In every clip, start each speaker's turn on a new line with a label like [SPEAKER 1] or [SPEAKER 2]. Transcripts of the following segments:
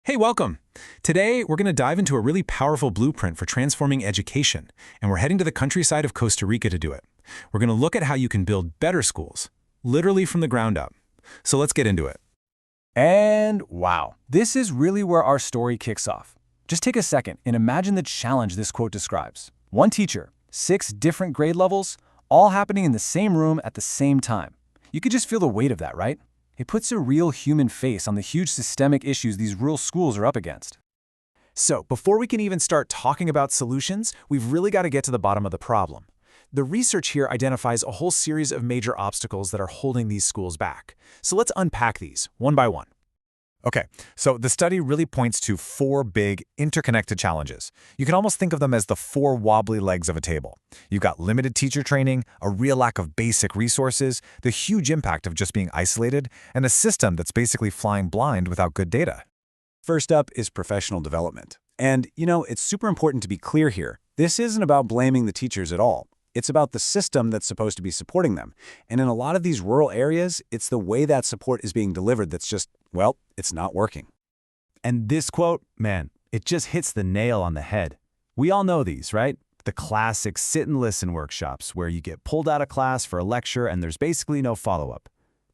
[SPEAKER 1] Hey, welcome! Today, we're going to dive into a really powerful blueprint for transforming education, and we're heading to the countryside of Costa Rica to do it. We're going to look at how you can build better schools, literally from the ground up. So let's get into it.
[SPEAKER 2] And wow, this is really where our story kicks off. Just take a second and imagine the challenge this quote describes. One teacher, 6 different grade levels, all happening in the same room at the same time. You could just feel the weight of that, right? It puts a real human face on the huge systemic issues these rural schools are up against.
[SPEAKER 3] So, before we can even start talking about solutions, we've really got to get to the bottom of the problem. The research here identifies a whole series of major obstacles that are holding these schools back. So let's unpack these, one by one.
[SPEAKER 4] Okay, so the study really points to 4 big, interconnected challenges. You can almost think of them as the 4 wobbly legs of a table. You've got limited teacher training, a real lack of basic resources, the huge impact of just being isolated, and a system that's basically flying blind without good data.
[SPEAKER 5] First up is professional development. And, it's super important to be clear here. This isn't about blaming the teachers at all. It's about the system that's supposed to be supporting them. And in a lot of these rural areas, it's the way that support is being delivered that's just, well, it's not working.
[SPEAKER 6] And this quote, man, it just hits the nail on the head. We all know these, right? The classic sit and listen workshops where you get pulled out of class for a lecture and there's basically no follow-up.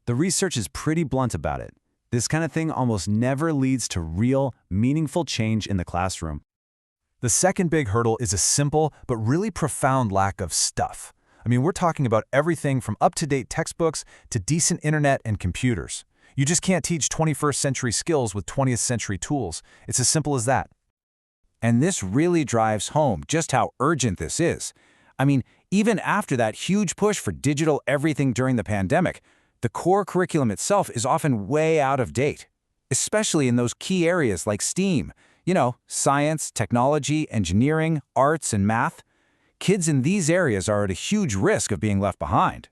[SPEAKER 6] The research is pretty blunt about it. This kind of thing almost never leads to real, meaningful change in the classroom. The second big hurdle is a simple but really profound lack of stuff. I mean, we're talking about everything from up-to-date textbooks to decent internet and computers. You just can't teach 21st century skills with 20th century tools. It's as simple as that.
[SPEAKER 7] And this really drives home just how urgent this is. I mean, even after that huge push for digital everything during the pandemic, the core curriculum itself is often way out of date, especially in those key areas like STEAM. Science, technology, engineering, arts, and math. Kids in these areas are at a huge risk of being left behind.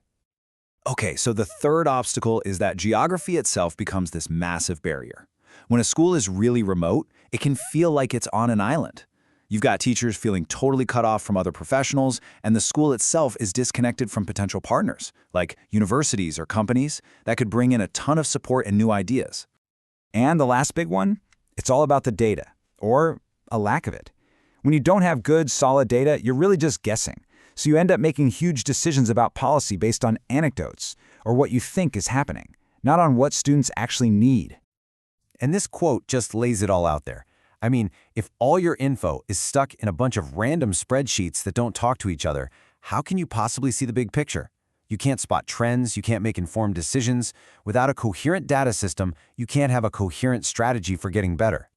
[SPEAKER 5] Okay, so the third obstacle is that geography itself becomes this massive barrier. When a school is really remote, it can feel like it's on an island. You've got teachers feeling totally cut off from other professionals, and the school itself is disconnected from potential partners, like universities or companies, that could bring in a ton of support and new ideas.
[SPEAKER 7] And the last big one? It's all about the data. Or a lack of it. When you don't have good, solid data, you're really just guessing. So you end up making huge decisions about policy based on anecdotes or what you think is happening, not on what students actually need.
[SPEAKER 6] And this quote just lays it all out there. I mean, if all your info is stuck in a bunch of random spreadsheets that don't talk to each other, how can you possibly see the big picture? You can't spot trends, you can't make informed decisions. Without a coherent data system, you can't have a coherent strategy for getting better.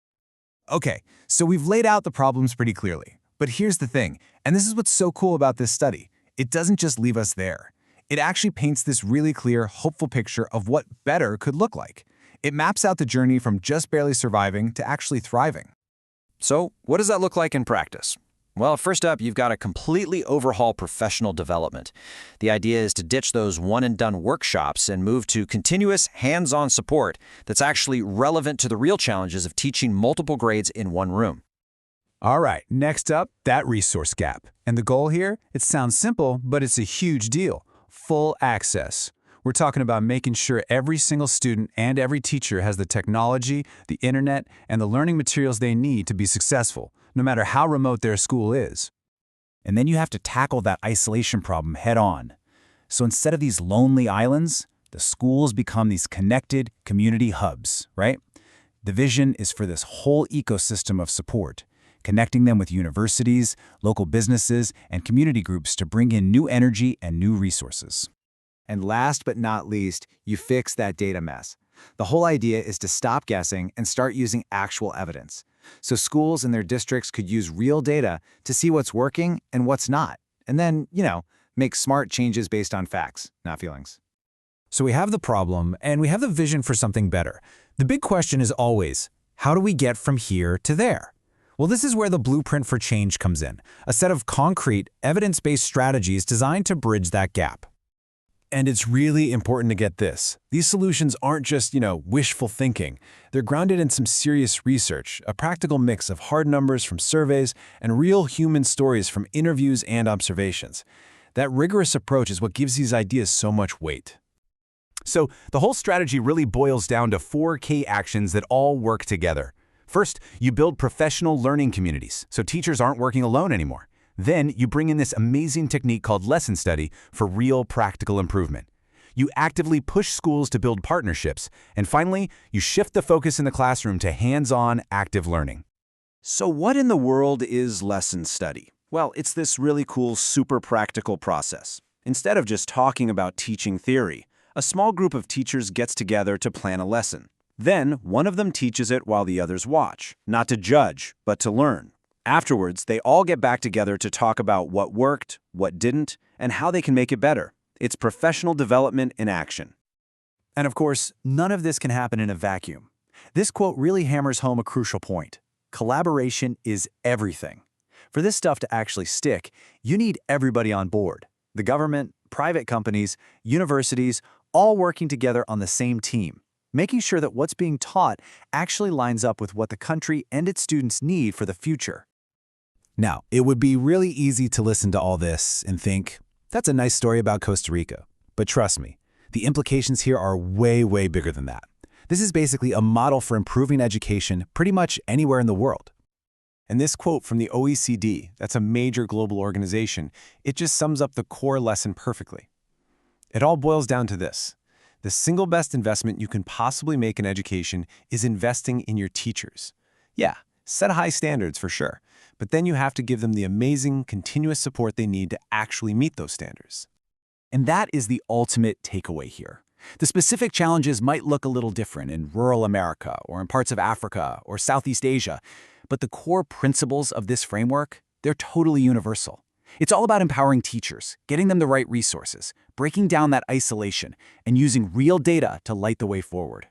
[SPEAKER 1] Okay, so we've laid out the problems pretty clearly. But here's the thing, and this is what's so cool about this study. It doesn't just leave us there. It actually paints this really clear, hopeful picture of what better could look like. It maps out the journey from just barely surviving to actually thriving.
[SPEAKER 2] So, what does that look like in practice? Well, first up, you've got to completely overhaul professional development. The idea is to ditch those one-and-done workshops and move to continuous, hands-on support that's actually relevant to the real challenges of teaching multiple grades in one room.
[SPEAKER 3] All right, next up, that resource gap. And the goal here? It sounds simple, but it's a huge deal. Full access. We're talking about making sure every single student and every teacher has the technology, the internet, and the learning materials they need to be successful, no matter how remote their school is.
[SPEAKER 7] And then you have to tackle that isolation problem head on. So instead of these lonely islands, the schools become these connected community hubs, right? The vision is for this whole ecosystem of support, connecting them with universities, local businesses, and community groups to bring in new energy and new resources.
[SPEAKER 5] And last but not least, you fix that data mess. The whole idea is to stop guessing and start using actual evidence. So schools and their districts could use real data to see what's working and what's not. And then, make smart changes based on facts, not feelings.
[SPEAKER 1] So we have the problem, and we have the vision for something better. The big question is always, how do we get from here to there? Well, this is where the blueprint for change comes in, a set of concrete, evidence-based strategies designed to bridge that gap.
[SPEAKER 6] And it's really important to get this. These solutions aren't just, wishful thinking. They're grounded in some serious research, a practical mix of hard numbers from surveys and real human stories from interviews and observations. That rigorous approach is what gives these ideas so much weight.
[SPEAKER 8] So the whole strategy really boils down to 4 key actions that all work together.
[SPEAKER 6] First, you build professional learning communities, so teachers aren't working alone anymore. Then, you bring in this amazing technique called lesson study for real practical improvement. You actively push schools to build partnerships. And finally, you shift the focus in the classroom to hands-on, active learning.
[SPEAKER 5] So what in the world is lesson study? Well, it's this really cool, super practical process. Instead of just talking about teaching theory, a small group of teachers gets together to plan a lesson. Then, one of them teaches it while the others watch, not to judge, but to learn. Afterwards, they all get back together to talk about what worked, what didn't, and how they can make it better. It's professional development in action.
[SPEAKER 7] And of course, none of this can happen in a vacuum. This quote really hammers home a crucial point. Collaboration is everything. For this stuff to actually stick, you need everybody on board. The government, private companies, universities, all working together on the same team, making sure that what's being taught actually lines up with what the country and its students need for the future.
[SPEAKER 3] Now, it would be really easy to listen to all this and think, that's a nice story about Costa Rica. But trust me, the implications here are way, way bigger than that. This is basically a model for improving education pretty much anywhere in the world.
[SPEAKER 2] And this quote from the OECD, that's a major global organization, it just sums up the core lesson perfectly. It all boils down to this. The single best investment you can possibly make in education is investing in your teachers. Yeah, set high standards for sure, but then you have to give them the amazing, continuous support they need to actually meet those standards.
[SPEAKER 7] And that is the ultimate takeaway here. The specific challenges might look a little different in rural America or in parts of Africa or Southeast Asia, but the core principles of this framework, they're totally universal. It's all about empowering teachers, getting them the right resources, breaking down that isolation, and using real data to light the way forward.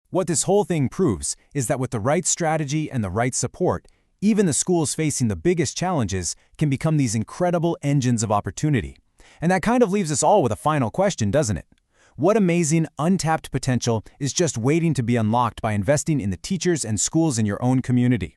[SPEAKER 1] What this whole thing proves is that with the right strategy and the right support, even the schools facing the biggest challenges can become these incredible engines of opportunity. And that kind of leaves us all with a final question, doesn't it? What amazing, untapped potential is just waiting to be unlocked by investing in the teachers and schools in your own community?